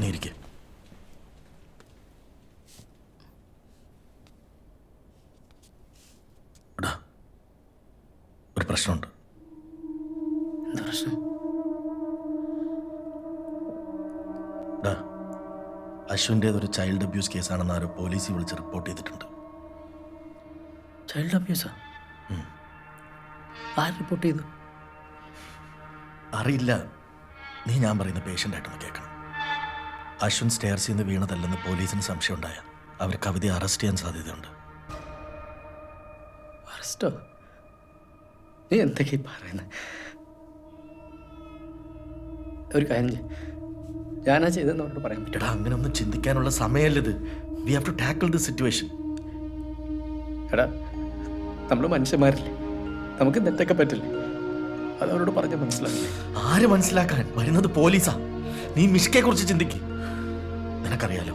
നീരിക്ക. ഒരു പ്രശ്നമുണ്ട്. എന്താ പ്രശ്നം? അശ്വിൻ്റേതൊരു ചൈൽഡ് അബ്യൂസ് കേസാണെന്ന് ആരോ പോലീസിൽ വിളിച്ച് റിപ്പോർട്ട് ചെയ്തിട്ടുണ്ട്. ചൈൽഡ് അബ്യൂസാ? ആര് റിപ്പോർട്ട് ചെയ്തു? അറിയില്ല. നീ ഞാൻ പറയുന്ന പേഷ്യൻ്റായിട്ടൊന്ന് കേൾക്കണം. അശ്വിൻ സ്റ്റെയർസിൽ നിന്ന് വീണതല്ലെന്ന് പോലീസിന് സംശയമുണ്ടായ അവർ കവിതയെ അറസ്റ്റ് ചെയ്യാൻ സാധ്യതയുണ്ട്. അറസ്റ്റോ? നീ എന്തൊക്കെയാ പറയുന്നത്? ഒരു കാര്യം ഞാനാ ചെയ്തെന്ന് അവരോട് പറയാൻ പറ്റും. അങ്ങനെ ഒന്നും ചിന്തിക്കാനുള്ള സമയമല്ലത്. We have to tackle this situation. എടാ, നമ്മൾ മനുഷ്യന്മാരില്ലേ, നമുക്ക് തെറ്റൊക്കെ പറ്റില്ലേ? അത് അവരോട് പറഞ്ഞാൽ മനസ്സിലാക്കില്ലേ? ആര് മനസ്സിലാക്കാൻ? വരുന്നത് പോലീസാ. നീ മിഷ്കയെ കുറിച്ച് ചിന്തിക്ക്. നിനക്കറിയാലോ,